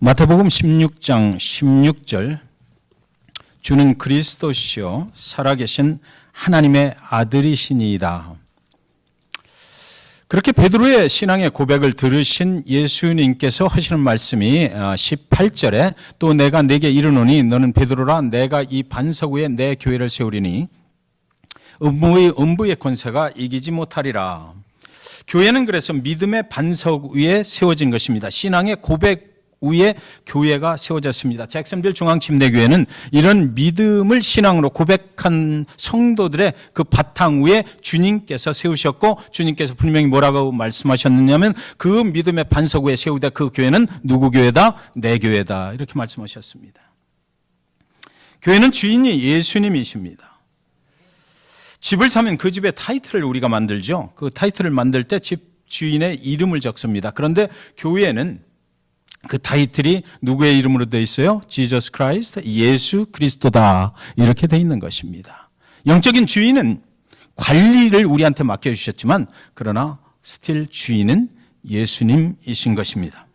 마태복음 16장 16절, 주는 그리스도시요 살아계신 하나님의 아들이시니이다. 그렇게 베드로의 신앙의 고백을 들으신 예수님께서 하시는 말씀이 18절에 또 내가 네게 이르노니 너는 베드로라 내가 이 반석 위에 내 교회를 세우리니 음부의 권세가 이기지 못하리라. 교회는 그래서 믿음의 반석 위에 세워진 것입니다. 신앙의 고백 위에 교회가 세워졌습니다. 잭슨빌 중앙침례교회는 이런 믿음을 신앙으로 고백한 성도들의 그 바탕 위에 주님께서 세우셨고, 주님께서 분명히 뭐라고 말씀하셨느냐면 그 믿음의 반석 위에 세우되 그 교회는 누구 교회다? 내 교회다, 이렇게 말씀하셨습니다. 교회는 주인이 예수님이십니다. 집을 사면 그 집의 타이틀을 우리가 만들죠. 그 타이틀을 만들 때 집 주인의 이름을 적습니다. 그런데 교회는 그 타이틀이 누구의 이름으로 되어 있어요? Jesus Christ, 예수 그리스도다, 이렇게 되어 있는 것입니다. 영적인 주인은 관리를 우리한테 맡겨주셨지만 그러나 스틸 주인은 예수님이신 것입니다.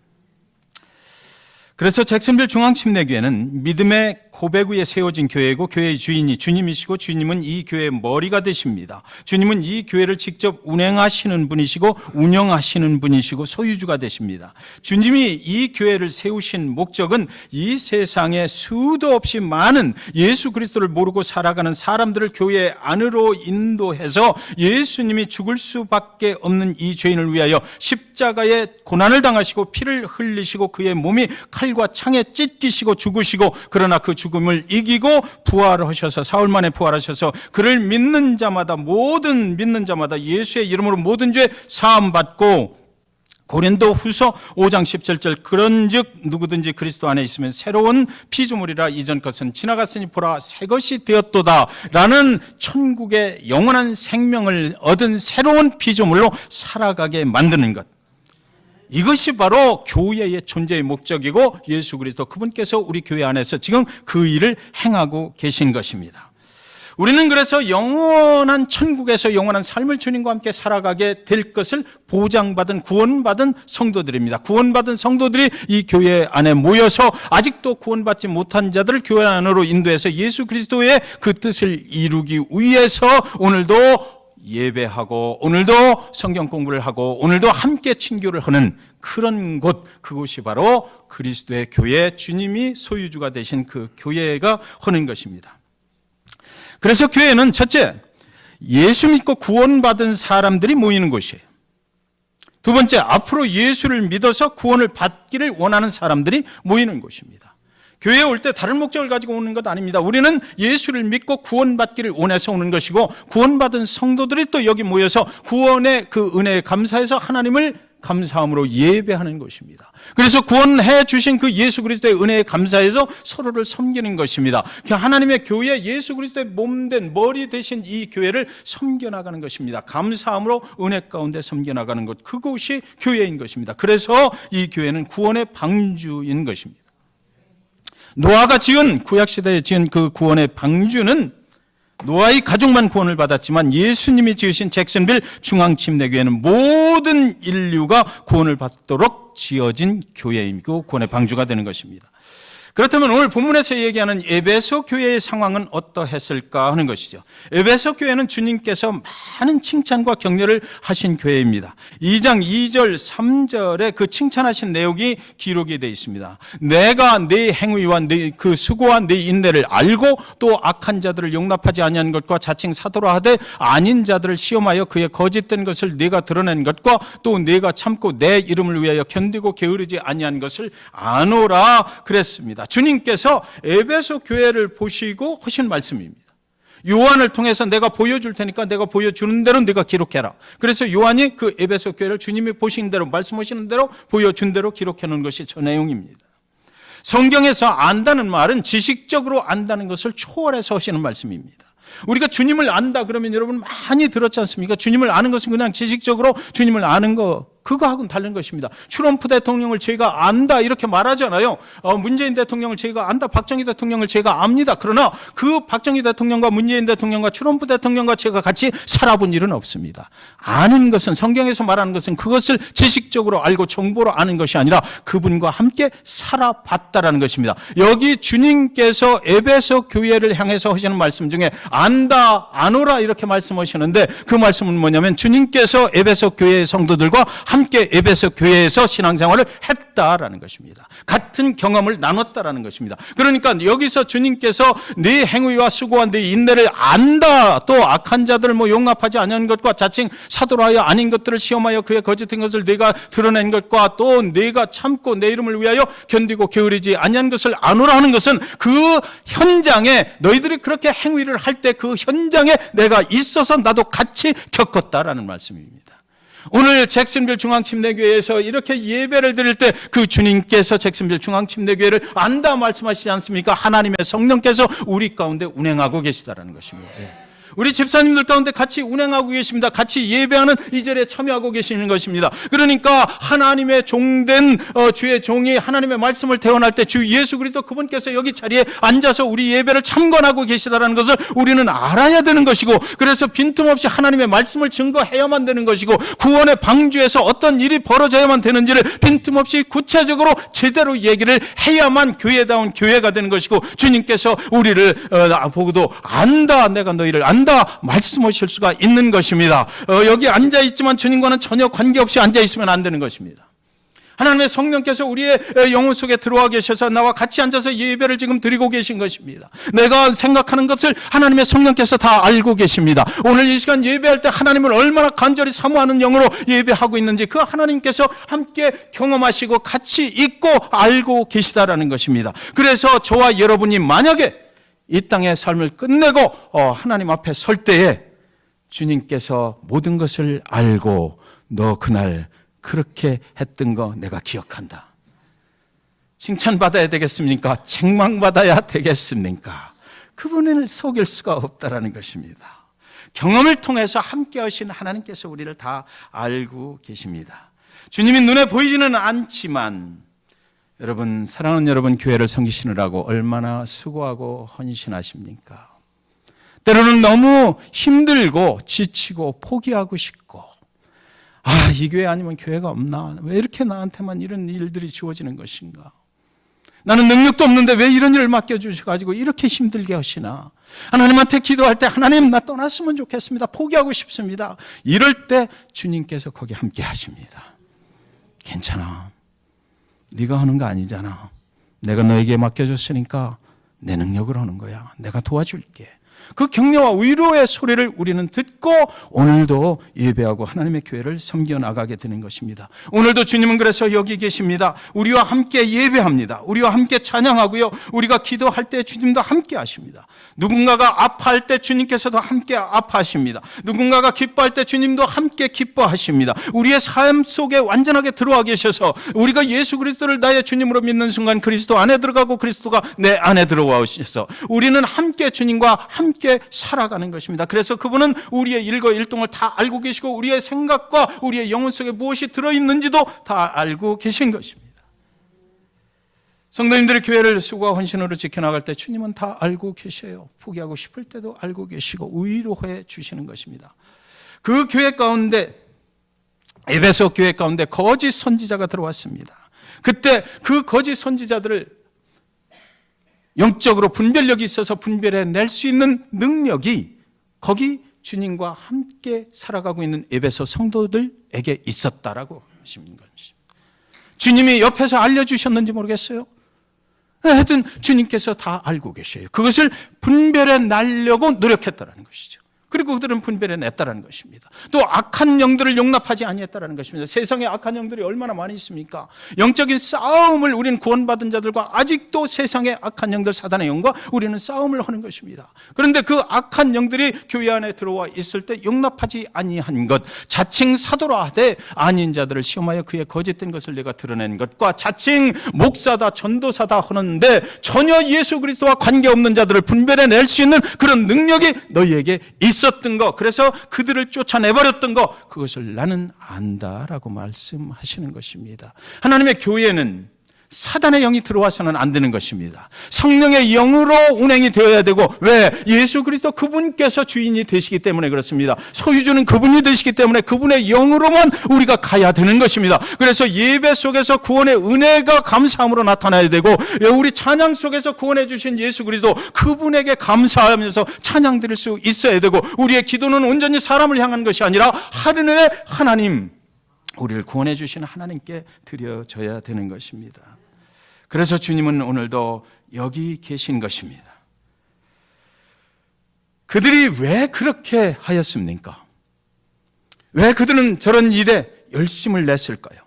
그래서 잭슨빌 중앙침례교회는 믿음의 고백 위에 세워진 교회이고 교회의 주인이 주님이시고 주님은 이 교회의 머리가 되십니다. 주님은 이 교회를 직접 운행하시는 분이시고 운영하시는 분이시고 소유주가 되십니다. 주님이 이 교회를 세우신 목적은 이 세상에 수도 없이 많은 예수 그리스도를 모르고 살아가는 사람들을 교회 안으로 인도해서 예수님이 죽을 수밖에 없는 이 죄인을 위하여 십자가에 고난을 당하시고 피를 흘리시고 그의 몸이 칼과 창에 찢기시고 죽으시고 그러나 그 죽음을 이기고 부활하셔서 사흘 만에 부활하셔서 그를 믿는 자마다 모든 믿는 자마다 예수의 이름으로 모든 죄 사함 받고 고린도 후서 5장 17절 그런즉 누구든지 그리스도 안에 있으면 새로운 피조물이라 이전 것은 지나갔으니 보라 새 것이 되었도다 라는 천국의 영원한 생명을 얻은 새로운 피조물로 살아가게 만드는 것, 이것이 바로 교회의 존재의 목적이고 예수 그리스도 그분께서 우리 교회 안에서 지금 그 일을 행하고 계신 것입니다. 우리는 그래서 영원한 천국에서 영원한 삶을 주님과 함께 살아가게 될 것을 보장받은 구원받은 성도들입니다. 구원받은 성도들이 이 교회 안에 모여서 아직도 구원받지 못한 자들을 교회 안으로 인도해서 예수 그리스도의 그 뜻을 이루기 위해서 오늘도 예배하고 오늘도 성경 공부를 하고 오늘도 함께 친교를 하는 그런 곳, 그곳이 바로 그리스도의 교회, 주님이 소유주가 되신 그 교회가 하는 것입니다. 그래서 교회는 첫째, 예수 믿고 구원받은 사람들이 모이는 곳이에요. 두 번째, 앞으로 예수를 믿어서 구원을 받기를 원하는 사람들이 모이는 곳입니다. 교회에 올 때 다른 목적을 가지고 오는 것 아닙니다. 우리는 예수를 믿고 구원받기를 원해서 오는 것이고 구원받은 성도들이 또 여기 모여서 구원의 그 은혜에 감사해서 하나님을 감사함으로 예배하는 것입니다. 그래서 구원해 주신 그 예수 그리스도의 은혜에 감사해서 서로를 섬기는 것입니다. 하나님의 교회, 예수 그리스도의 몸된 머리 되신 이 교회를 섬겨나가는 것입니다. 감사함으로 은혜 가운데 섬겨나가는 것, 그것이 교회인 것입니다. 그래서 이 교회는 구원의 방주인 것입니다. 노아가 지은, 구약시대에 지은 그 구원의 방주는 노아의 가족만 구원을 받았지만 예수님이 지으신 잭슨빌 중앙침례교회는 모든 인류가 구원을 받도록 지어진 교회이고 구원의 방주가 되는 것입니다. 그렇다면 오늘 본문에서 얘기하는 에베소 교회의 상황은 어떠했을까 하는 것이죠. 에베소 교회는 주님께서 많은 칭찬과 격려를 하신 교회입니다. 2장 2절 3절에 그 칭찬하신 내용이 기록이 되어 있습니다. 내가 네 행위와 네 그 수고와 네 인내를 알고 또 악한 자들을 용납하지 아니하는 것과 자칭 사도라 하되 아닌 자들을 시험하여 그의 거짓된 것을 네가 드러낸 것과 또 네가 참고 내 이름을 위하여 견디고 게으르지 아니한 것을 아노라 그랬습니다. 주님께서 에베소 교회를 보시고 하신 말씀입니다. 요한을 통해서 내가 보여줄 테니까 내가 보여주는 대로 네가 기록해라. 그래서 요한이 그 에베소 교회를 주님이 보신 대로 말씀하시는 대로 보여준 대로 기록해 놓은 것이 저 내용입니다. 성경에서 안다는 말은 지식적으로 안다는 것을 초월해서 하시는 말씀입니다. 우리가 주님을 안다 그러면 여러분 많이 들었지 않습니까? 주님을 아는 것은 그냥 지식적으로 주님을 아는 거, 그거하고는 다른 것입니다. 트럼프 대통령을 제가 안다 이렇게 말하잖아요. 문재인 대통령을 제가 안다, 박정희 대통령을 제가 압니다. 그러나 그 박정희 대통령과 문재인 대통령과 트럼프 대통령과 제가 같이 살아본 일은 없습니다. 아는 것은, 성경에서 말하는 것은 그것을 지식적으로 알고 정보로 아는 것이 아니라 그분과 함께 살아봤다라는 것입니다. 여기 주님께서 에베소 교회를 향해서 하시는 말씀 중에 안다, 아노라 이렇게 말씀하시는데 그 말씀은 뭐냐면 주님께서 에베소 교회의 성도들과 함께 에베소 교회에서 신앙생활을 했다라는 것입니다. 같은 경험을 나눴다라는 것입니다. 그러니까 여기서 주님께서 네 행위와 수고와 네 인내를 안다, 또 악한 자들을 용납하지 않은 것과 자칭 사도로 하여 아닌 것들을 시험하여 그의 거짓된 것을 네가 드러낸 것과 또 네가 참고 내 이름을 위하여 견디고 게으르지 아니한 것을 아노라 하는 것은 그 현장에, 너희들이 그렇게 행위를 할 때 그 현장에 내가 있어서 나도 같이 겪었다라는 말씀입니다. 오늘 잭슨빌 중앙침례교회에서 이렇게 예배를 드릴 때 그 주님께서 잭슨빌 중앙침례교회를 안다 말씀하시지 않습니까? 하나님의 성령께서 우리 가운데 운행하고 계시다라는 것입니다. 우리 집사님들 가운데 같이 운행하고 계십니다. 같이 예배하는 이 절에 참여하고 계시는 것입니다. 그러니까 하나님의 종된 주의 종이 하나님의 말씀을 대언할 때 주 예수 그리스도 그분께서 여기 자리에 앉아서 우리 예배를 참관하고 계시다는 것을 우리는 알아야 되는 것이고, 그래서 빈틈없이 하나님의 말씀을 증거해야만 되는 것이고, 구원의 방주에서 어떤 일이 벌어져야만 되는지를 빈틈없이 구체적으로 제대로 얘기를 해야만 교회다운 교회가 되는 것이고, 주님께서 우리를 보고도 안다, 내가 너희를 안다 말씀하실 수가 있는 것입니다. 여기 앉아있지만 주님과는 전혀 관계없이 앉아있으면 안 되는 것입니다. 하나님의 성령께서 우리의 영혼 속에 들어와 계셔서 나와 같이 앉아서 예배를 지금 드리고 계신 것입니다. 내가 생각하는 것을 하나님의 성령께서 다 알고 계십니다. 오늘 이 시간 예배할 때 하나님을 얼마나 간절히 사모하는 영으로 예배하고 있는지 그 하나님께서 함께 경험하시고 같이 있고 알고 계시다라는 것입니다. 그래서 저와 여러분이 만약에 이 땅의 삶을 끝내고 하나님 앞에 설 때에 주님께서 모든 것을 알고 너 그날 그렇게 했던 거 내가 기억한다. 칭찬받아야 되겠습니까? 책망받아야 되겠습니까? 그분을 속일 수가 없다라는 것입니다. 경험을 통해서 함께 하신 하나님께서 우리를 다 알고 계십니다. 주님이 눈에 보이지는 않지만 여러분, 사랑하는 여러분, 교회를 섬기시느라고 얼마나 수고하고 헌신하십니까? 때로는 너무 힘들고 지치고 포기하고 싶고, 이 교회 아니면 교회가 없나? 왜 이렇게 나한테만 이런 일들이 주어지는 것인가? 나는 능력도 없는데 왜 이런 일을 맡겨주셔가지고 이렇게 힘들게 하시나? 하나님한테 기도할 때 하나님 나 떠났으면 좋겠습니다. 포기하고 싶습니다. 이럴 때 주님께서 거기 함께 하십니다. 괜찮아. 네가 하는 거 아니잖아. 내가 너에게 맡겨줬으니까 내 능력으로 하는 거야. 내가 도와줄게. 그 격려와 위로의 소리를 우리는 듣고 오늘도 예배하고 하나님의 교회를 섬겨나가게 되는 것입니다. 오늘도 주님은 그래서 여기 계십니다. 우리와 함께 예배합니다. 우리와 함께 찬양하고요. 우리가 기도할 때 주님도 함께 하십니다. 누군가가 아파할 때 주님께서도 함께 아파하십니다. 누군가가 기뻐할 때 주님도 함께 기뻐하십니다. 우리의 삶 속에 완전하게 들어와 계셔서 우리가 예수 그리스도를 나의 주님으로 믿는 순간 그리스도 안에 들어가고 그리스도가 내 안에 들어와 오셔서 우리는 함께 주님과 함께 살아가는 것입니다. 그래서 그분은 우리의 일거일동을 다 알고 계시고 우리의 생각과 우리의 영혼 속에 무엇이 들어있는지도 다 알고 계신 것입니다. 성도님들의 교회를 수고와 헌신으로 지켜나갈 때 주님은 다 알고 계셔요. 포기하고 싶을 때도 알고 계시고 위로해 주시는 것입니다. 그 교회 가운데, 에베소 교회 가운데 거짓 선지자가 들어왔습니다. 그때 그 거짓 선지자들을 영적으로 분별력이 있어서 분별해낼 수 있는 능력이 거기 주님과 함께 살아가고 있는 에베소 성도들에게 있었다라고 하시는 것입니다. 주님이 옆에서 알려주셨는지 모르겠어요. 하여튼 주님께서 다 알고 계셔요. 그것을 분별해내려고 노력했다는 것이죠. 그리고 그들은 분별해냈다는 것입니다. 또 악한 영들을 용납하지 아니했다는 것입니다. 세상에 악한 영들이 얼마나 많이 있습니까? 영적인 싸움을 우리는 구원받은 자들과 아직도 세상의 악한 영들, 사단의 영과 우리는 싸움을 하는 것입니다. 그런데 그 악한 영들이 교회 안에 들어와 있을 때 용납하지 아니한 것, 자칭 사도라 하되 아닌 자들을 시험하여 그의 거짓된 것을 내가 드러낸 것과 자칭 목사다 전도사다 하는데 전혀 예수 그리스도와 관계없는 자들을 분별해낼 수 있는 그런 능력이 너희에게 있습니다. 있었던 거, 그래서 그들을 쫓아내버렸던 거, 그것을 나는 안다라고 말씀하시는 것입니다. 하나님의 교회는 사단의 영이 들어와서는 안 되는 것입니다. 성령의 영으로 운행이 되어야 되고, 왜? 예수 그리스도 그분께서 주인이 되시기 때문에 그렇습니다. 소유주는 그분이 되시기 때문에 그분의 영으로만 우리가 가야 되는 것입니다. 그래서 예배 속에서 구원의 은혜가 감사함으로 나타나야 되고, 우리 찬양 속에서 구원해 주신 예수 그리스도 그분에게 감사하면서 찬양 드릴 수 있어야 되고, 우리의 기도는 온전히 사람을 향한 것이 아니라 하늘의 하나님, 우리를 구원해 주신 하나님께 드려져야 되는 것입니다. 그래서 주님은 오늘도 여기 계신 것입니다. 그들이 왜 그렇게 하였습니까? 왜 그들은 저런 일에 열심을 냈을까요?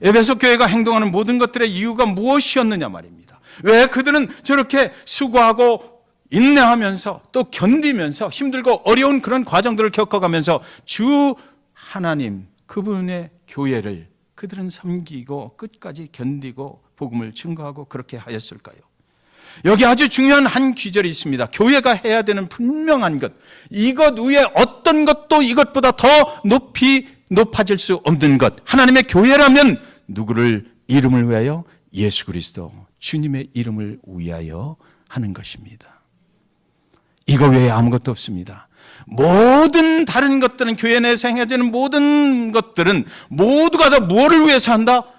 에베소 교회가 행동하는 모든 것들의 이유가 무엇이었느냐 말입니다. 왜 그들은 저렇게 수고하고 인내하면서 또 견디면서 힘들고 어려운 그런 과정들을 겪어가면서 주 하나님 그분의 교회를 그들은 섬기고 끝까지 견디고 복음을 증거하고 그렇게 하였을까요? 여기 아주 중요한 한 귀절이 있습니다. 교회가 해야 되는 분명한 것, 이것 위에 어떤 것도 이것보다 더 높아질 수 없는 것. 하나님의 교회라면 누구를 이름을 위하여? 예수 그리스도 주님의 이름을 위하여 하는 것입니다. 이거 외에 아무것도 없습니다. 모든 다른 것들은, 교회 내에서 행해지는 모든 것들은 모두가 다 무엇을 위해서 한다?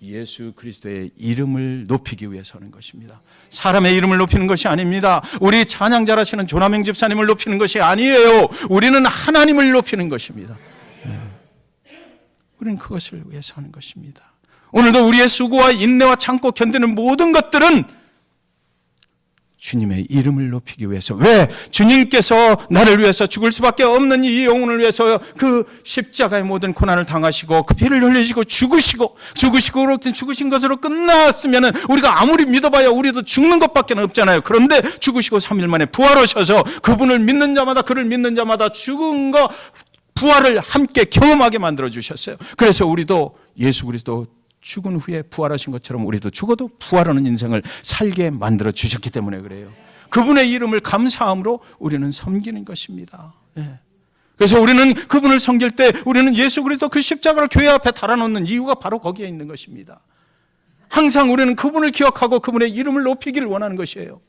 예수 그리스도의 이름을 높이기 위해서 하는 것입니다. 사람의 이름을 높이는 것이 아닙니다. 우리 찬양 잘하시는 조남행 집사님을 높이는 것이 아니에요. 우리는 하나님을 높이는 것입니다. 우리는 그것을 위해서 하는 것입니다. 오늘도 우리의 수고와 인내와 참고 견디는 모든 것들은 주님의 이름을 높이기 위해서. 왜? 주님께서 나를 위해서 죽을 수밖에 없는 이 영혼을 위해서 그 십자가의 모든 고난을 당하시고 그 피를 흘리시고 죽으신 것으로 끝났으면 우리가 아무리 믿어봐야 우리도 죽는 것밖에 없잖아요. 그런데 죽으시고 3일 만에 부활하셔서 그분을 믿는 자마다, 그를 믿는 자마다 죽은 거 부활을 함께 경험하게 만들어 주셨어요. 그래서 우리도 예수 그리스도 죽은 후에 부활하신 것처럼 우리도 죽어도 부활하는 인생을 살게 만들어 주셨기 때문에 그래요. 그분의 이름을 감사함으로 우리는 섬기는 것입니다. 그래서 우리는 그분을 섬길 때 우리는 예수 그리스도 그 십자가를 교회 앞에 달아놓는 이유가 바로 거기에 있는 것입니다. 항상 우리는 그분을 기억하고 그분의 이름을 높이기를 원하는 것이에요.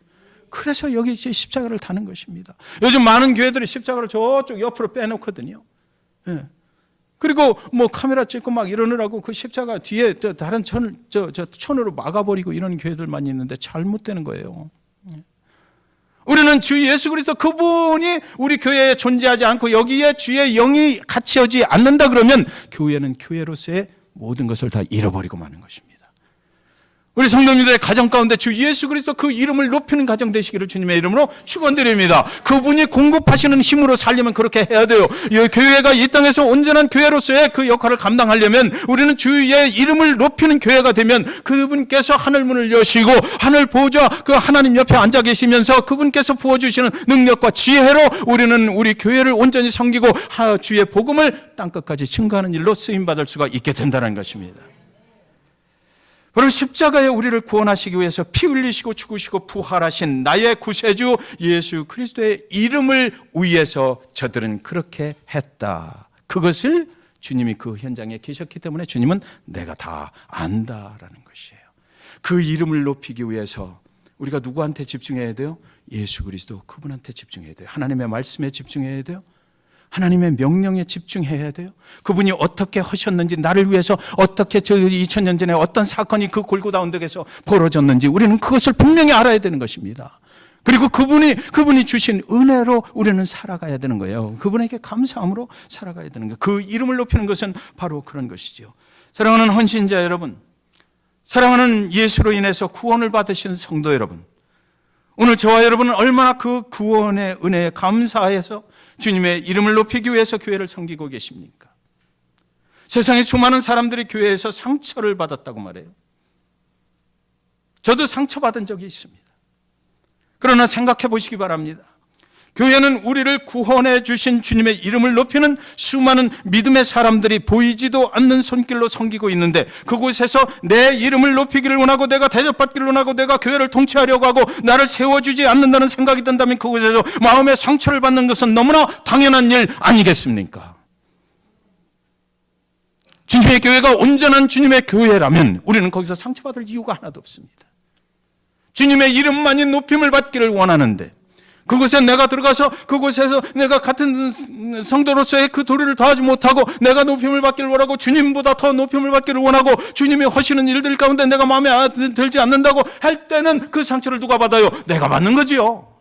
그래서 여기 이제 십자가를 다는 것입니다. 요즘 많은 교회들이 십자가를 저쪽 옆으로 빼놓거든요. 그리고 뭐 카메라 찍고 막 이러느라고 그 십자가 뒤에 다른 천으로 막아버리고 이런 교회들 많이 있는데 잘못되는 거예요. 우리는 주 예수 그리스도 그분이 우리 교회에 존재하지 않고 여기에 주의 영이 같이 오지 않는다 그러면 교회는 교회로서의 모든 것을 다 잃어버리고 마는 것입니다. 우리 성도님들의 가정 가운데 주 예수 그리스도 그 이름을 높이는 가정 되시기를 주님의 이름으로 축원드립니다. 그분이 공급하시는 힘으로 살려면 그렇게 해야 돼요. 이 교회가 이 땅에서 온전한 교회로서의 그 역할을 감당하려면 우리는 주의 이름을 높이는 교회가 되면 그분께서 하늘 문을 여시고 하늘 보좌 그 하나님 옆에 앉아 계시면서 그분께서 부어주시는 능력과 지혜로 우리는 우리 교회를 온전히 섬기고 주의 복음을 땅끝까지 증거하는 일로 쓰임받을 수가 있게 된다는 것입니다. 바로 십자가에 우리를 구원하시기 위해서 피 흘리시고 죽으시고 부활하신 나의 구세주 예수 그리스도의 이름을 위해서 저들은 그렇게 했다. 그것을 주님이 그 현장에 계셨기 때문에 주님은 내가 다 안다라는 것이에요. 그 이름을 높이기 위해서 우리가 누구한테 집중해야 돼요? 예수 그리스도 그분한테 집중해야 돼요. 하나님의 말씀에 집중해야 돼요. 하나님의 명령에 집중해야 돼요. 그분이 어떻게 하셨는지, 나를 위해서 어떻게 2000년 전에 어떤 사건이 그 골고다 언덕에서 벌어졌는지 우리는 그것을 분명히 알아야 되는 것입니다. 그리고 그분이 주신 은혜로 우리는 살아가야 되는 거예요. 그분에게 감사함으로 살아가야 되는 거예요. 그 이름을 높이는 것은 바로 그런 것이죠. 사랑하는 헌신자 여러분, 사랑하는 예수로 인해서 구원을 받으신 성도 여러분, 오늘 저와 여러분은 얼마나 그 구원의 은혜에 감사해서 주님의 이름을 높이기 위해서 교회를 섬기고 계십니까? 세상에 수많은 사람들이 교회에서 상처를 받았다고 말해요. 저도 상처받은 적이 있습니다. 그러나 생각해 보시기 바랍니다. 교회는 우리를 구원해 주신 주님의 이름을 높이는 수많은 믿음의 사람들이 보이지도 않는 손길로 섬기고 있는데, 그곳에서 내 이름을 높이기를 원하고 내가 대접받기를 원하고 내가 교회를 통치하려고 하고 나를 세워주지 않는다는 생각이 든다면 그곳에서 마음의 상처를 받는 것은 너무나 당연한 일 아니겠습니까? 주님의 교회가 온전한 주님의 교회라면 우리는 거기서 상처받을 이유가 하나도 없습니다. 주님의 이름만이 높임을 받기를 원하는데, 그곳에 내가 들어가서 그곳에서 내가 같은 성도로서의 그 도리를 다하지 못하고 내가 높임을 받기를 원하고 주님보다 더 높임을 받기를 원하고 주님이 하시는 일들 가운데 내가 마음에 들지 않는다고 할 때는 그 상처를 누가 받아요? 내가 받는 거지요.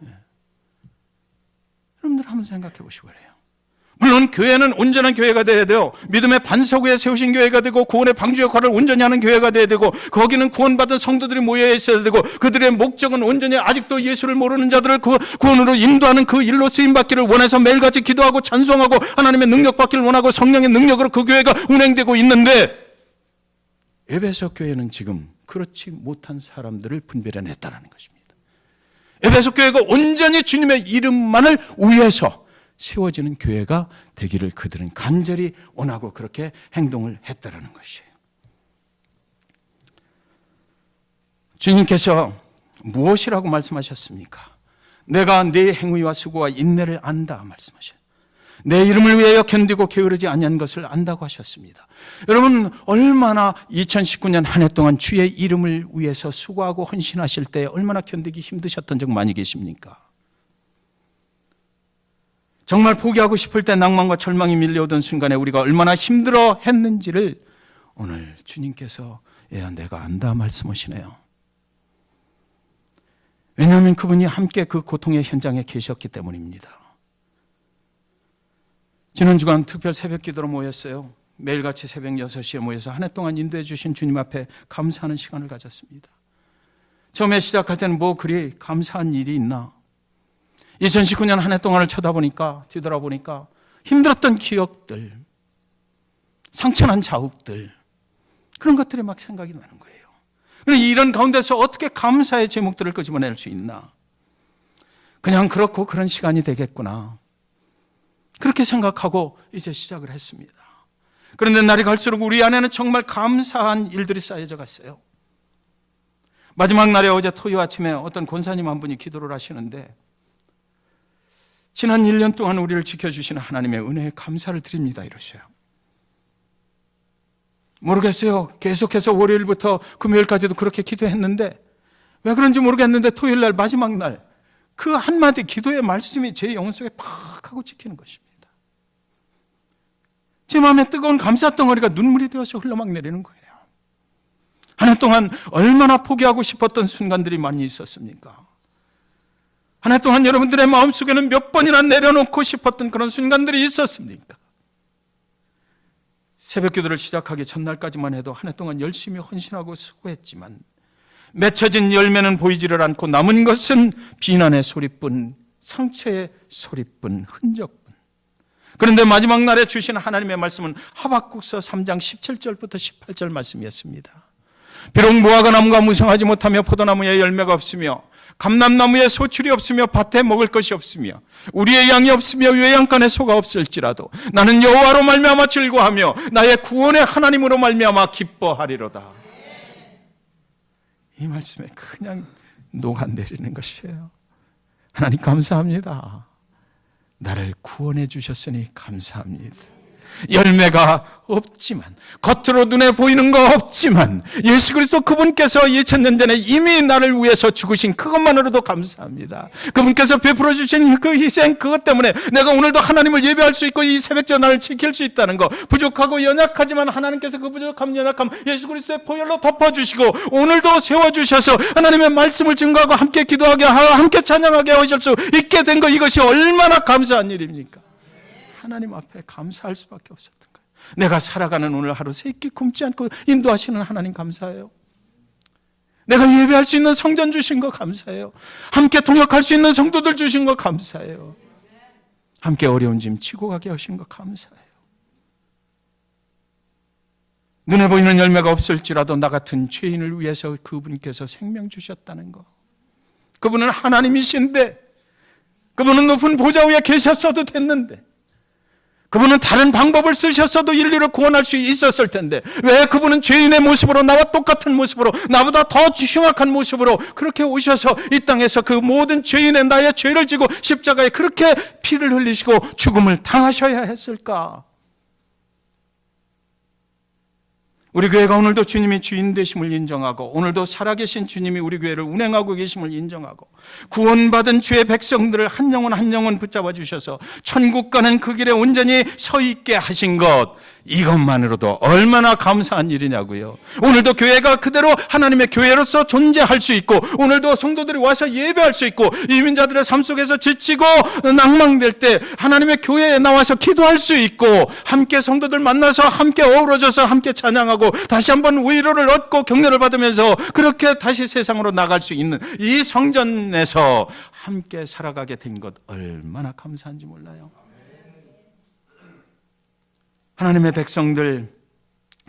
여러분들 한번 생각해 보시고 그래요. 물론 교회는 온전한 교회가 되어야 돼요. 믿음의 반석 위에 세우신 교회가 되고 구원의 방주 역할을 온전히 하는 교회가 되어야 되고, 거기는 구원받은 성도들이 모여 있어야 되고, 그들의 목적은 온전히 아직도 예수를 모르는 자들을 구원으로 인도하는 그 일로 쓰임받기를 원해서 매일같이 기도하고 찬송하고 하나님의 능력 받기를 원하고 성령의 능력으로 그 교회가 운행되고 있는데, 에베소 교회는 지금 그렇지 못한 사람들을 분별해냈다는 것입니다. 에베소 교회가 온전히 주님의 이름만을 위해서 세워지는 교회가 되기를 그들은 간절히 원하고 그렇게 행동을 했다라는 것이에요. 주님께서 무엇이라고 말씀하셨습니까? 내가 네 행위와 수고와 인내를 안다 말씀하셔요. 내 이름을 위하여 견디고 게으르지 아니한 것을 안다고 하셨습니다. 여러분, 얼마나 2019년 한 해 동안 주의 이름을 위해서 수고하고 헌신하실 때 얼마나 견디기 힘드셨던 적 많이 계십니까? 정말 포기하고 싶을 때 낭만과 절망이 밀려오던 순간에 우리가 얼마나 힘들어 했는지를 오늘 주님께서 내가 안다 말씀하시네요. 왜냐하면 그분이 함께 그 고통의 현장에 계셨기 때문입니다. 지난 주간 특별 새벽 기도로 모였어요. 매일같이 새벽 6시에 모여서 한 해 동안 인도해 주신 주님 앞에 감사하는 시간을 가졌습니다. 처음에 시작할 때는 뭐 그리 감사한 일이 있나? 2019년 한 해 동안을 쳐다보니까, 뒤돌아보니까 힘들었던 기억들, 상처난 자욱들, 그런 것들이 막 생각이 나는 거예요. 이런 가운데서 어떻게 감사의 제목들을 끄집어낼 수 있나? 그냥 그렇고 그런 시간이 되겠구나, 그렇게 생각하고 이제 시작을 했습니다. 그런데 날이 갈수록 우리 안에는 정말 감사한 일들이 쌓여져 갔어요. 마지막 날에 어제 토요 아침에 어떤 권사님 한 분이 기도를 하시는데, 지난 1년 동안 우리를 지켜주시는 하나님의 은혜에 감사를 드립니다 이러셔요. 모르겠어요. 계속해서 월요일부터 금요일까지도 그렇게 기도했는데 왜 그런지 모르겠는데 토요일 날 마지막 날 그 한마디 기도의 말씀이 제 영혼 속에 팍 하고 찍히는 것입니다. 제 마음에 뜨거운 감사 덩어리가 눈물이 되어서 흘러막 내리는 거예요. 한 해 동안 얼마나 포기하고 싶었던 순간들이 많이 있었습니까? 한 해 동안 여러분들의 마음속에는 몇 번이나 내려놓고 싶었던 그런 순간들이 있었습니까? 새벽 기도를 시작하기 전날까지만 해도 한 해 동안 열심히 헌신하고 수고했지만 맺혀진 열매는 보이지를 않고 남은 것은 비난의 소리뿐, 상처의 소리뿐, 흔적뿐. 그런데 마지막 날에 주신 하나님의 말씀은 하박국서 3장 17절부터 18절 말씀이었습니다. 비록 무화과 나무가 무성하지 못하며 포도나무에 열매가 없으며 감람나무에 소출이 없으며 밭에 먹을 것이 없으며 우리의 양이 없으며 외양간에 소가 없을지라도 나는 여호와로 말미암아 즐거워하며 나의 구원의 하나님으로 말미암아 기뻐하리로다. 이 말씀에 그냥 녹아내리는 것이에요. 하나님 감사합니다. 나를 구원해 주셨으니 감사합니다. 열매가 없지만, 겉으로 눈에 보이는 거 없지만 예수 그리스도 그분께서 2000년 전에 이미 나를 위해서 죽으신 그것만으로도 감사합니다. 그분께서 베풀어 주신 그 희생, 그것 때문에 내가 오늘도 하나님을 예배할 수 있고 이 새벽 전화를 지킬 수 있다는 거. 부족하고 연약하지만 하나님께서 그 부족함, 연약함 예수 그리스도의 보혈로 덮어주시고 오늘도 세워주셔서 하나님의 말씀을 증거하고 함께 기도하게 하고 함께 찬양하게 하실 수 있게 된 거, 이것이 얼마나 감사한 일입니까? 하나님 앞에 감사할 수밖에 없었던 거예요. 내가 살아가는 오늘 하루 세끼 굶지 않고 인도하시는 하나님 감사해요. 내가 예배할 수 있는 성전 주신 거 감사해요. 함께 동역할 수 있는 성도들 주신 거 감사해요. 함께 어려운 짐 지고 가게 하신 거 감사해요. 눈에 보이는 열매가 없을지라도 나 같은 죄인을 위해서 그분께서 생명 주셨다는 거. 그분은 하나님이신데 그분은 높은 보좌 위에 계셨어도 됐는데, 그분은 다른 방법을 쓰셨어도 인류를 구원할 수 있었을 텐데, 왜 그분은 죄인의 모습으로, 나와 똑같은 모습으로, 나보다 더 흉악한 모습으로 그렇게 오셔서 이 땅에서 그 모든 죄인의 나의 죄를 지고 십자가에 그렇게 피를 흘리시고 죽음을 당하셔야 했을까? 우리 교회가 오늘도 주님이 주인 되심을 인정하고, 오늘도 살아계신 주님이 우리 교회를 운행하고 계심을 인정하고, 구원받은 주의 백성들을 한 영혼 한 영혼 붙잡아 주셔서 천국 가는 그 길에 온전히 서 있게 하신 것, 이것만으로도 얼마나 감사한 일이냐고요. 오늘도 교회가 그대로 하나님의 교회로서 존재할 수 있고, 오늘도 성도들이 와서 예배할 수 있고, 이민자들의 삶 속에서 지치고 낭망될 때 하나님의 교회에 나와서 기도할 수 있고, 함께 성도들 만나서 함께 어우러져서 함께 찬양하고 다시 한번 위로를 얻고 격려를 받으면서 그렇게 다시 세상으로 나갈 수 있는 이 성전에서 함께 살아가게 된 것, 얼마나 감사한지 몰라요. 하나님의 백성들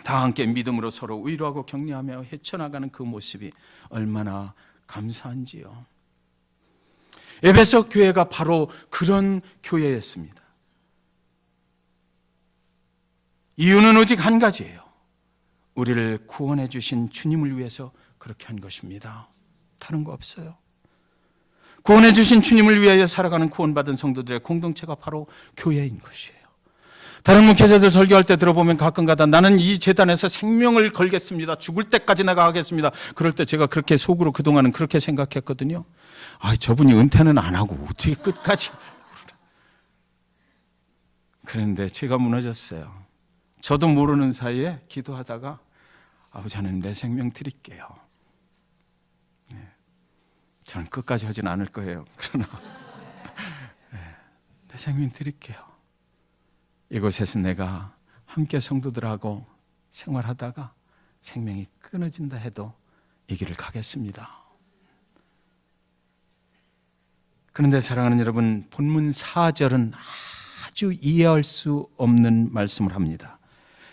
다 함께 믿음으로 서로 위로하고 격려하며 헤쳐나가는 그 모습이 얼마나 감사한지요. 에베소 교회가 바로 그런 교회였습니다. 이유는 오직 한 가지예요. 우리를 구원해 주신 주님을 위해서 그렇게 한 것입니다. 다른 거 없어요. 구원해 주신 주님을 위하여 살아가는 구원받은 성도들의 공동체가 바로 교회인 것이에요. 다른 목회자들 설교할 때 들어보면 가끔가다 나는 이 재단에서 생명을 걸겠습니다. 죽을 때까지 내가 하겠습니다. 그럴 때 제가 그렇게 속으로 그동안은 그렇게 생각했거든요. 저분이 은퇴는 안 하고 어떻게 끝까지. 그런데 제가 무너졌어요. 저도 모르는 사이에 기도하다가 아버지 하나님, 내 생명 드릴게요. 저는 끝까지 하진 않을 거예요. 그러나 내 생명 드릴게요. 이곳에서 내가 함께 성도들하고 생활하다가 생명이 끊어진다 해도 이 길을 가겠습니다. 그런데 사랑하는 여러분, 본문 4절은 아주 이해할 수 없는 말씀을 합니다.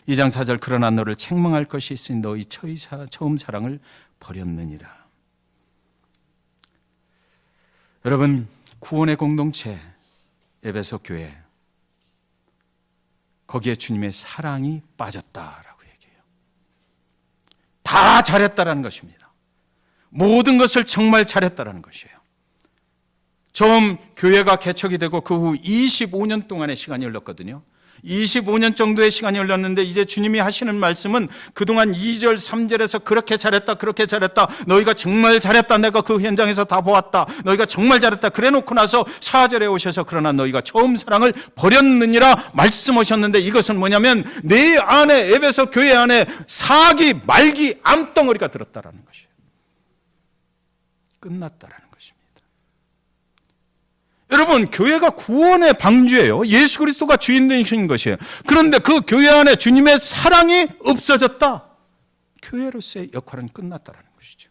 2장 4절, 그러나 너를 책망할 것이 있으니 너희 처음 사랑을 버렸느니라. 여러분, 구원의 공동체 에베소 교회, 거기에 주님의 사랑이 빠졌다라고 얘기해요. 다 잘했다라는 것입니다. 모든 것을 정말 잘했다라는 것이에요. 처음 교회가 개척이 되고 그 후 25년 동안의 시간이 흘렀거든요. 25년 정도의 시간이 흘렀는데 이제 주님이 하시는 말씀은 그동안 2절 3절에서 그렇게 잘했다, 그렇게 잘했다, 너희가 정말 잘했다, 내가 그 현장에서 다 보았다, 너희가 정말 잘했다 그래 놓고 나서 4절에 오셔서 그러나 너희가 처음 사랑을 버렸느니라 말씀하셨는데, 이것은 뭐냐면 내 안에, 에베소 교회 안에 사기, 말기, 암덩어리가 들었다라는 것이에요. 끝났다라는 것입니다. 여러분, 교회가 구원의 방주예요. 예수 그리스도가 주인 되신 것이에요. 그런데 그 교회 안에 주님의 사랑이 없어졌다. 교회로서의 역할은 끝났다라는 것이죠.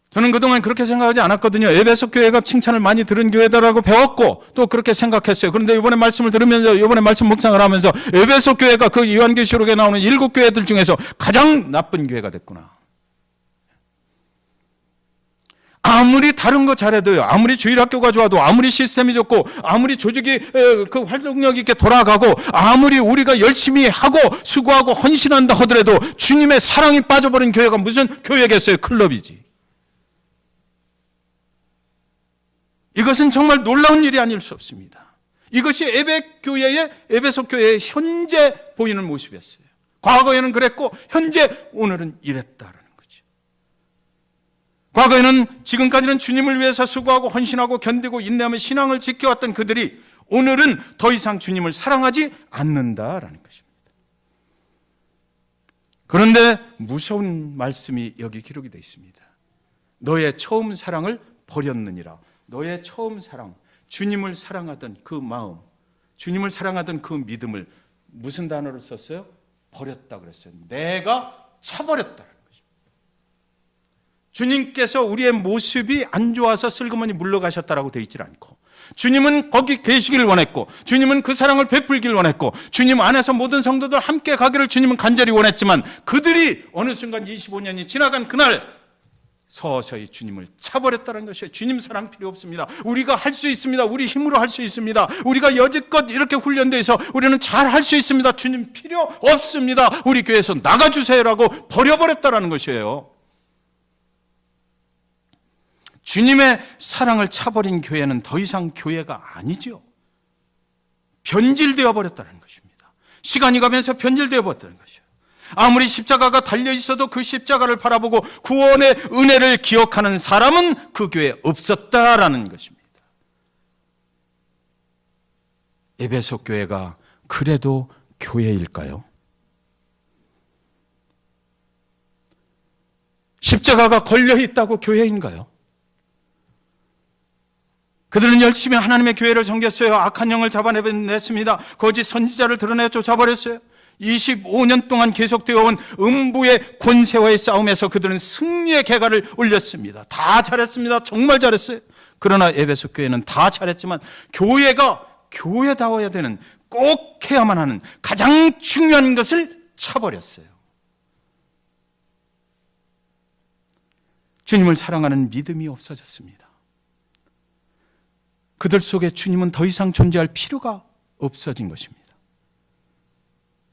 저는 그동안 그렇게 생각하지 않았거든요. 에베소 교회가 칭찬을 많이 들은 교회다라고 배웠고 또 그렇게 생각했어요. 그런데 이번에 말씀을 들으면서, 이번에 말씀 묵상을 하면서 에베소 교회가 그 요한계시록에 나오는 7교회들 중에서 가장 나쁜 교회가 됐구나. 아무리 다른 거 잘해도요, 아무리 주일학교가 좋아도, 아무리 시스템이 좋고, 아무리 조직이 그 활동력 있게 돌아가고, 아무리 우리가 열심히 하고 수고하고 헌신한다 하더라도 주님의 사랑이 빠져버린 교회가 무슨 교회겠어요? 클럽이지. 이것은 정말 놀라운 일이 아닐 수 없습니다. 이것이 에베소 교회의 현재 보이는 모습이었어요. 과거에는 그랬고 현재 오늘은 이랬다. 과거에는, 지금까지는 주님을 위해서 수고하고 헌신하고 견디고 인내하며 신앙을 지켜왔던 그들이 오늘은 더 이상 주님을 사랑하지 않는다라는 것입니다. 그런데 무서운 말씀이 여기 기록이 되어 있습니다. 너의 처음 사랑을 버렸느니라. 너의 처음 사랑, 주님을 사랑하던 그 마음, 주님을 사랑하던 그 믿음을 무슨 단어를 썼어요? 버렸다 그랬어요. 내가 차버렸다. 주님께서 우리의 모습이 안 좋아서 슬그머니 물러가셨다라고 되어 있질 않고, 주님은 거기 계시기를 원했고, 주님은 그 사랑을 베풀기를 원했고, 주님 안에서 모든 성도들 함께 가기를 주님은 간절히 원했지만, 그들이 어느 순간 25년이 지나간 그날 서서히 주님을 차버렸다는 것이에요. 주님 사랑 필요 없습니다. 우리가 할 수 있습니다. 우리 힘으로 할 수 있습니다. 우리가 여지껏 이렇게 훈련되어 있어 우리는 잘 할 수 있습니다. 주님 필요 없습니다. 우리 교회에서 나가주세요라고 버려버렸다는 것이에요. 주님의 사랑을 차버린 교회는 더 이상 교회가 아니죠. 변질되어 버렸다는 것입니다. 시간이 가면서 변질되어 버렸다는 것이에요. 아무리 십자가가 달려 있어도 그 십자가를 바라보고 구원의 은혜를 기억하는 사람은 그 교회에 없었다라는 것입니다. 에베소 교회가 그래도 교회일까요? 십자가가 걸려 있다고 교회인가요? 그들은 열심히 하나님의 교회를 섬겼어요. 악한 영을 잡아내냈습니다. 거짓 선지자를 드러내 쫓아버렸어요. 25년 동안 계속되어 온 음부의 권세와의 싸움에서 그들은 승리의 개가를 올렸습니다. 다 잘했습니다. 정말 잘했어요. 그러나 에베소 교회는 다 잘했지만 교회가 교회다워야 되는, 꼭 해야만 하는 가장 중요한 것을 차버렸어요. 주님을 사랑하는 믿음이 없어졌습니다. 그들 속에 주님은 더 이상 존재할 필요가 없어진 것입니다.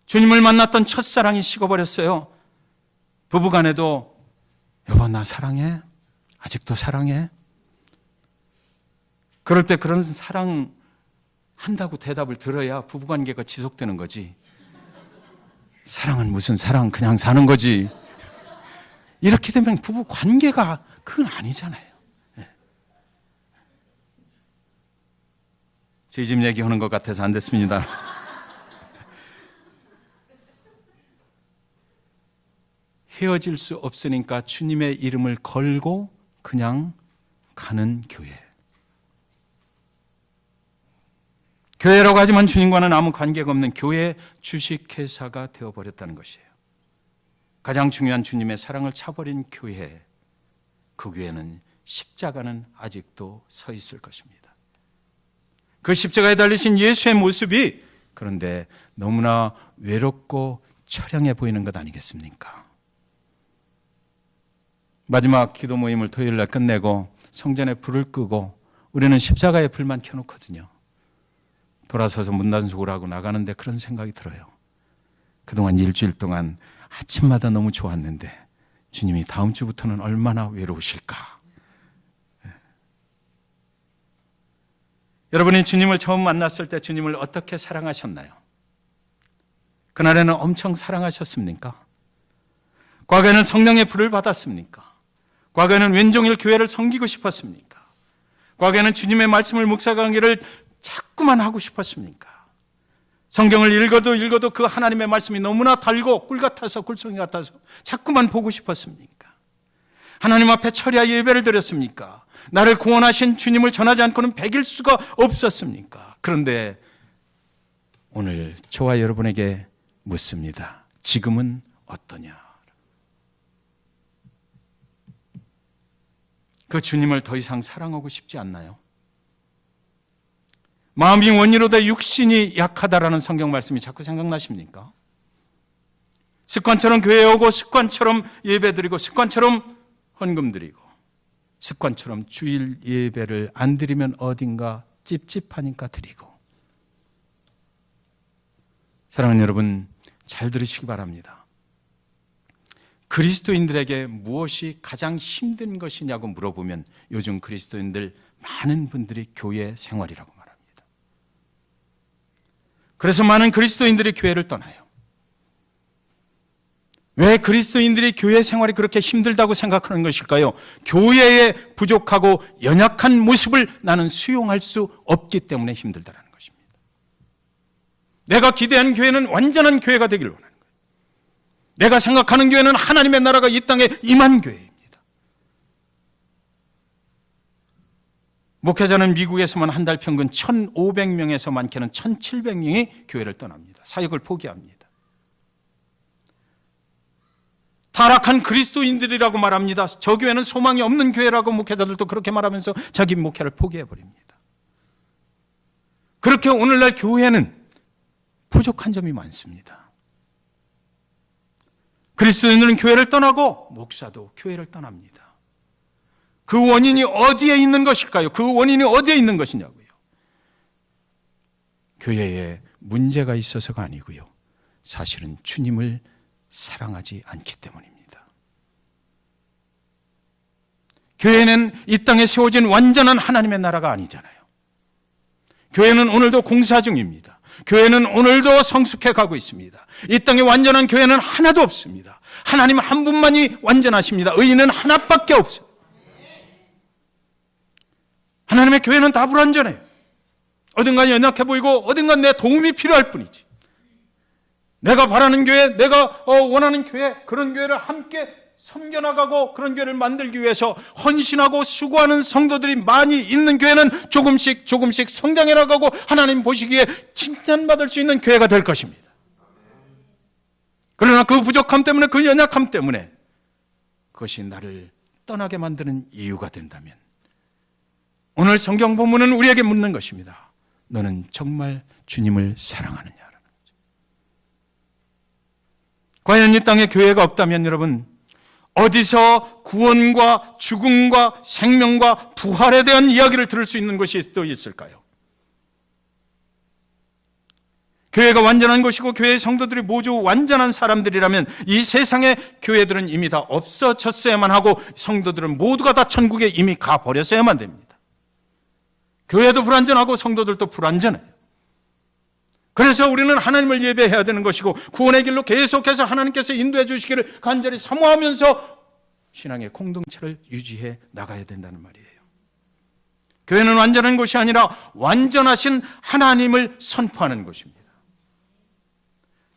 주님을 만났던 첫사랑이 식어버렸어요. 부부간에도 여보 나 사랑해? 아직도 사랑해? 그럴 때 그런 사랑 한다고 대답을 들어야 부부관계가 지속되는 거지. 사랑은 무슨 사랑, 그냥 사는 거지. 이렇게 되면 부부관계가 그건 아니잖아요. 저희 집 얘기하는 것 같아서 안 됐습니다. 헤어질 수 없으니까 주님의 이름을 걸고 그냥 가는 교회. 교회라고 하지만 주님과는 아무 관계가 없는 교회 주식회사가 되어버렸다는 것이에요. 가장 중요한 주님의 사랑을 차버린 교회, 그 교회는 십자가는 아직도 서 있을 것입니다. 그 십자가에 달리신 예수의 모습이 그런데 너무나 외롭고 처량해 보이는 것 아니겠습니까? 마지막 기도 모임을 토요일 날 끝내고 성전에 불을 끄고 우리는 십자가에 불만 켜놓거든요. 돌아서서 문단속을 하고 나가는데 그런 생각이 들어요. 그동안 일주일 동안 아침마다 너무 좋았는데 주님이 다음 주부터는 얼마나 외로우실까. 여러분이 주님을 처음 만났을 때 주님을 어떻게 사랑하셨나요? 그날에는 엄청 사랑하셨습니까? 과거에는 성령의 불을 받았습니까? 과거에는 왼종일 교회를 섬기고 싶었습니까? 과거에는 주님의 말씀을 묵사 강의를 자꾸만 하고 싶었습니까? 성경을 읽어도 그 하나님의 말씀이 너무나 달고 꿀 같아서 꿀송이 같아서 자꾸만 보고 싶었습니까? 하나님 앞에 철야 예배를 드렸습니까? 나를 구원하신 주님을 전하지 않고는 백일 수가 없었습니까? 그런데 오늘 저와 여러분에게 묻습니다. 지금은 어떠냐? 그 주님을 더 이상 사랑하고 싶지 않나요? 마음이 원이로다 육신이 약하다라는 성경 말씀이 자꾸 생각나십니까? 습관처럼 교회에 오고 습관처럼 예배드리고 습관처럼 헌금 드리고 습관처럼 주일 예배를 안 드리면 어딘가 찝찝하니까 드리고. 사랑하는 여러분, 잘 들으시기 바랍니다. 그리스도인들에게 무엇이 가장 힘든 것이냐고 물어보면 요즘 그리스도인들 많은 분들이 교회 생활이라고 말합니다. 그래서 많은 그리스도인들이 교회를 떠나요. 왜 그리스도인들이 교회 생활이 그렇게 힘들다고 생각하는 것일까요? 교회의 부족하고 연약한 모습을 나는 수용할 수 없기 때문에 힘들다는 것입니다. 내가 기대한 교회는 완전한 교회가 되기를 원하는 거예요. 내가 생각하는 교회는 하나님의 나라가 이 땅에 임한 교회입니다. 목회자는 미국에서만 한 달 평균 1,500명에서 많게는 1,700명이 교회를 떠납니다. 사역을 포기합니다. 타락한 그리스도인들이라고 말합니다. 저 교회는 소망이 없는 교회라고 목회자들도 그렇게 말하면서 자기 목회를 포기해버립니다. 그렇게 오늘날 교회는 부족한 점이 많습니다. 그리스도인들은 교회를 떠나고 목사도 교회를 떠납니다. 그 원인이 어디에 있는 것일까요? 그 원인이 어디에 있는 것이냐고요. 교회에 문제가 있어서가 아니고요. 사실은 주님을 사랑하지 않기 때문입니다. 교회는 이 땅에 세워진 완전한 하나님의 나라가 아니잖아요. 교회는 오늘도 공사 중입니다. 교회는 오늘도 성숙해 가고 있습니다. 이 땅에 완전한 교회는 하나도 없습니다. 하나님 한 분만이 완전하십니다. 의인은 하나밖에 없어요. 하나님의 교회는 다 불완전해요. 어딘가 연약해 보이고 어딘가 내 도움이 필요할 뿐이지. 내가 바라는 교회, 내가 원하는 교회, 그런 교회를 함께 섬겨나가고 그런 교회를 만들기 위해서 헌신하고 수고하는 성도들이 많이 있는 교회는 조금씩 성장해 나가고 하나님 보시기에 칭찬받을 수 있는 교회가 될 것입니다. 그러나 그 부족함 때문에, 그 연약함 때문에 그것이 나를 떠나게 만드는 이유가 된다면 오늘 성경 본문은 우리에게 묻는 것입니다. 너는 정말 주님을 사랑하느냐라는 거죠. 과연 이 땅에 교회가 없다면 여러분, 어디서 구원과 죽음과 생명과 부활에 대한 이야기를 들을 수 있는 것이 또 있을까요? 교회가 완전한 것이고 교회의 성도들이 모두 완전한 사람들이라면 이 세상의 교회들은 이미 다 없어졌어야만 하고 성도들은 모두가 다 천국에 이미 가버렸어야만 됩니다. 교회도 불완전하고 성도들도 불완전해요. 그래서 우리는 하나님을 예배해야 되는 것이고 구원의 길로 계속해서 하나님께서 인도해 주시기를 간절히 사모하면서 신앙의 공동체를 유지해 나가야 된다는 말이에요. 교회는 완전한 것이 아니라 완전하신 하나님을 선포하는 것입니다.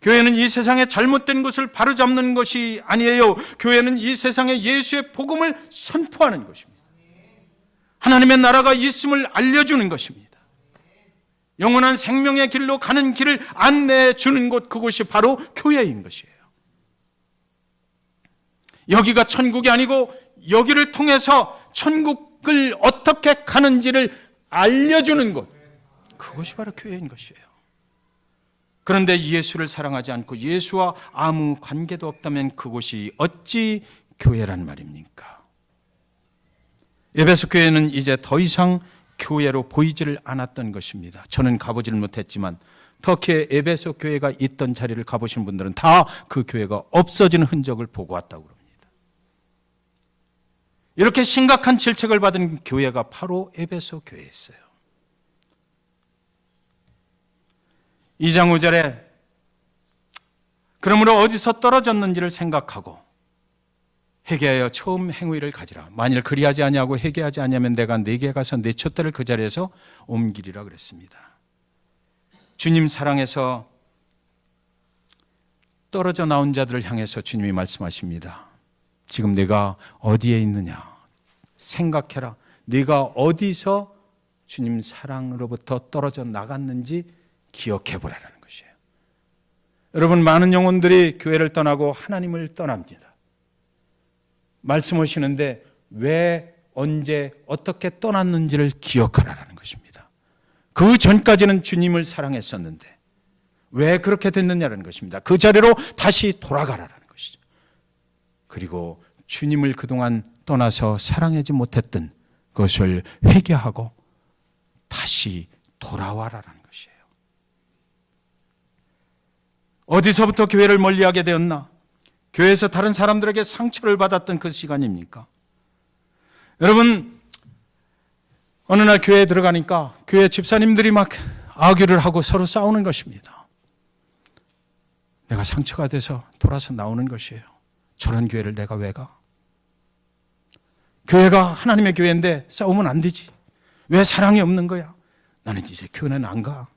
교회는 이 세상의 잘못된 것을 바로잡는 것이 아니에요. 교회는 이 세상에 예수의 복음을 선포하는 것입니다. 하나님의 나라가 있음을 알려주는 것입니다. 영원한 생명의 길로 가는 길을 안내해 주는 곳, 그곳이 바로 교회인 것이에요. 여기가 천국이 아니고 여기를 통해서 천국을 어떻게 가는지를 알려주는 곳, 그것이 바로 교회인 것이에요. 그런데 예수를 사랑하지 않고 예수와 아무 관계도 없다면 그곳이 어찌 교회란 말입니까? 에베소 교회는 이제 더 이상 교회로 보이지를 않았던 것입니다. 저는 가보지를 못했지만 터키의 에베소 교회가 있던 자리를 가보신 분들은 다 그 교회가 없어지는 흔적을 보고 왔다고 합니다. 이렇게 심각한 질책을 받은 교회가 바로 에베소 교회였어요. 2장 5절에 그러므로 어디서 떨어졌는지를 생각하고 회개하여 처음 행위를 가지라. 만일 그리하지 아니하고 회개하지 아니하면 내가 네게 가서 네 촛대를 그 자리에서 옮기리라 그랬습니다. 주님 사랑에서 떨어져 나온 자들을 향해서 주님이 말씀하십니다. 지금 내가 어디에 있느냐 생각해라. 네가 어디서 주님 사랑으로부터 떨어져 나갔는지 기억해보라는 것이에요. 여러분, 많은 영혼들이 교회를 떠나고 하나님을 떠납니다. 말씀하시는데 왜, 언제, 어떻게 떠났는지를 기억하라는 것입니다. 그 전까지는 주님을 사랑했었는데 왜 그렇게 됐느냐는 것입니다. 그 자리로 다시 돌아가라는 것이죠. 그리고 주님을 그동안 떠나서 사랑하지 못했던 것을 회개하고 다시 돌아와라는 것이에요. 어디서부터 교회를 멀리하게 되었나? 교회에서 다른 사람들에게 상처를 받았던 그 시간입니까? 여러분, 어느 날 교회에 들어가니까 교회 집사님들이 막 악유를 하고 서로 싸우는 것입니다. 내가 상처가 돼서 돌아서 나오는 것이에요. 저런 교회를 내가 왜 가? 교회가 하나님의 교회인데 싸우면 안 되지. 왜 사랑이 없는 거야? 나는 이제 교회는 안 가.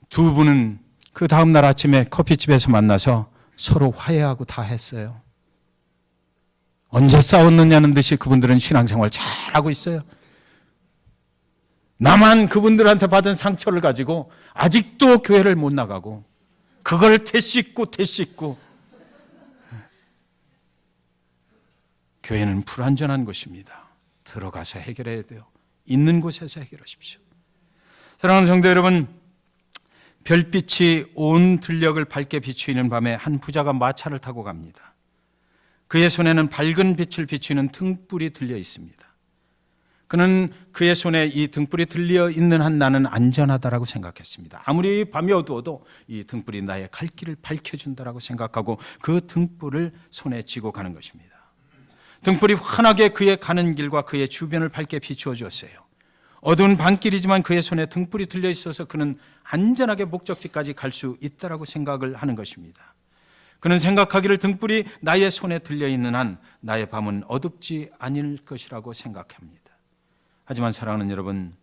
두 분은 그 다음 날 아침에 커피집에서 만나서 서로 화해하고 다 했어요. 언제 싸웠느냐는 듯이 그분들은 신앙생활 잘하고 있어요. 나만 그분들한테 받은 상처를 가지고 아직도 교회를 못 나가고 그걸 되씹고 교회는 불완전한 곳입니다. 들어가서 해결해야 돼요. 있는 곳에서 해결하십시오. 사랑하는 성도 여러분, 별빛이 온 들녘을 밝게 비추이는 밤에 한 부자가 마차를 타고 갑니다. 그의 손에는 밝은 빛을 비추는 등불이 들려 있습니다. 그는 그의 손에 이 등불이 들려 있는 한 나는 안전하다라고 생각했습니다. 아무리 밤이 어두워도 이 등불이 나의 갈 길을 밝혀준다라고 생각하고 그 등불을 손에 쥐고 가는 것입니다. 등불이 환하게 그의 가는 길과 그의 주변을 밝게 비추어 주었어요. 어두운 밤길이지만 그의 손에 등불이 들려 있어서 그는 안전하게 목적지까지 갈 수 있다라고 생각을 하는 것입니다. 그는 생각하기를 등불이 나의 손에 들려 있는 한 나의 밤은 어둡지 않을 것이라고 생각합니다. 하지만 사랑하는 여러분,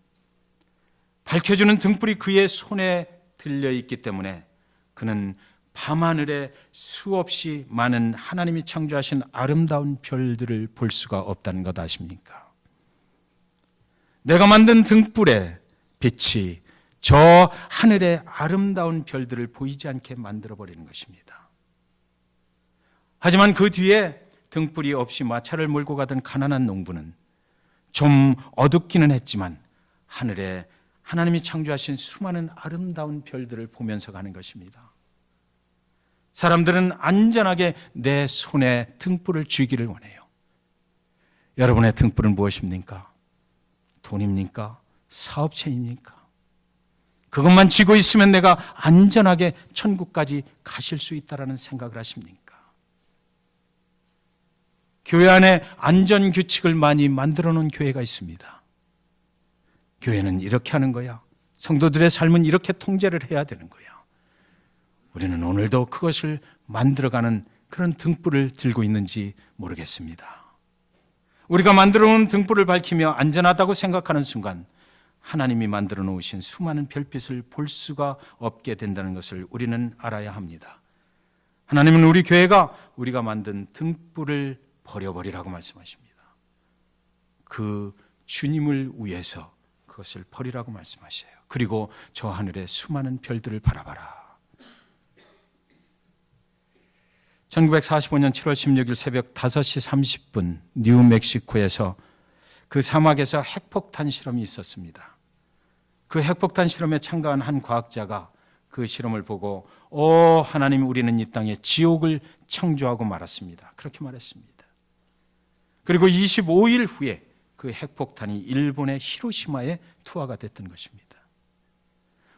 밝혀주는 등불이 그의 손에 들려 있기 때문에 그는 밤하늘에 수없이 많은 하나님이 창조하신 아름다운 별들을 볼 수가 없다는 것 아십니까? 내가 만든 등불의 빛이 저 하늘의 아름다운 별들을 보이지 않게 만들어버리는 것입니다. 하지만 그 뒤에 등불이 없이 마차를 몰고 가던 가난한 농부는 좀 어둡기는 했지만 하늘에 하나님이 창조하신 수많은 아름다운 별들을 보면서 가는 것입니다. 사람들은 안전하게 내 손에 등불을 쥐기를 원해요. 여러분의 등불은 무엇입니까? 돈입니까? 사업체입니까? 그것만 쥐고 있으면 내가 안전하게 천국까지 가실 수 있다는 생각을 하십니까? 교회 안에 안전규칙을 많이 만들어 놓은 교회가 있습니다. 교회는 이렇게 하는 거야. 성도들의 삶은 이렇게 통제를 해야 되는 거야. 우리는 오늘도 그것을 만들어가는 그런 등불을 들고 있는지 모르겠습니다. 우리가 만들어 놓은 등불을 밝히며 안전하다고 생각하는 순간 하나님이 만들어 놓으신 수많은 별빛을 볼 수가 없게 된다는 것을 우리는 알아야 합니다. 하나님은 우리 교회가 우리가 만든 등불을 버려버리라고 말씀하십니다. 그 주님을 위해서 그것을 버리라고 말씀하셔요. 그리고 저 하늘의 수많은 별들을 바라봐라. 1945년 7월 16일 새벽 5시 30분 뉴멕시코에서 그 사막에서 핵폭탄 실험이 있었습니다. 그 핵폭탄 실험에 참가한 한 과학자가 그 실험을 보고 하나님, 우리는 이 땅에 지옥을 창조하고 말았습니다. 그렇게 말했습니다. 그리고 25일 후에 그 핵폭탄이 일본의 히로시마에 투하가 됐던 것입니다.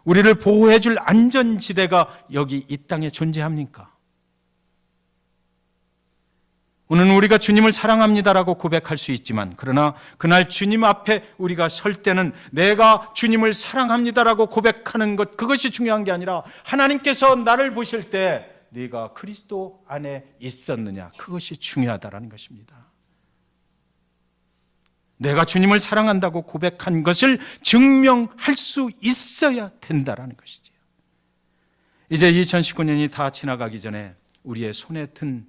우리를 보호해 줄 안전지대가 여기 이 땅에 존재합니까? 오늘은 우리가 주님을 사랑합니다라고 고백할 수 있지만, 그러나 그날 주님 앞에 우리가 설 때는 내가 주님을 사랑합니다라고 고백하는 것, 그것이 중요한 게 아니라 하나님께서 나를 보실 때 네가 그리스도 안에 있었느냐, 그것이 중요하다라는 것입니다. 내가 주님을 사랑한다고 고백한 것을 증명할 수 있어야 된다라는 것이죠. 이제 2019년이 다 지나가기 전에 우리의 손에 든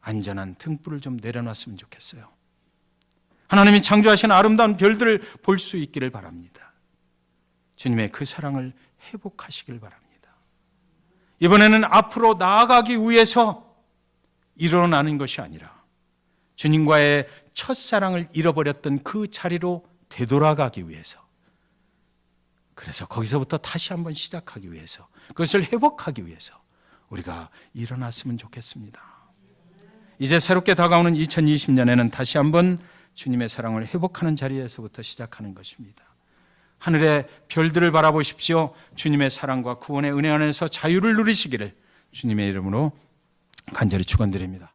안전한 등불을 좀 내려놨으면 좋겠어요. 하나님이 창조하신 아름다운 별들을 볼 수 있기를 바랍니다. 주님의 그 사랑을 회복하시길 바랍니다. 이번에는 앞으로 나아가기 위해서 일어나는 것이 아니라 주님과의 첫사랑을 잃어버렸던 그 자리로 되돌아가기 위해서, 그래서 거기서부터 다시 한번 시작하기 위해서, 그것을 회복하기 위해서 우리가 일어났으면 좋겠습니다. 이제 새롭게 다가오는 2020년에는 다시 한번 주님의 사랑을 회복하는 자리에서부터 시작하는 것입니다. 하늘의 별들을 바라보십시오. 주님의 사랑과 구원의 은혜 안에서 자유를 누리시기를 주님의 이름으로 간절히 축원드립니다.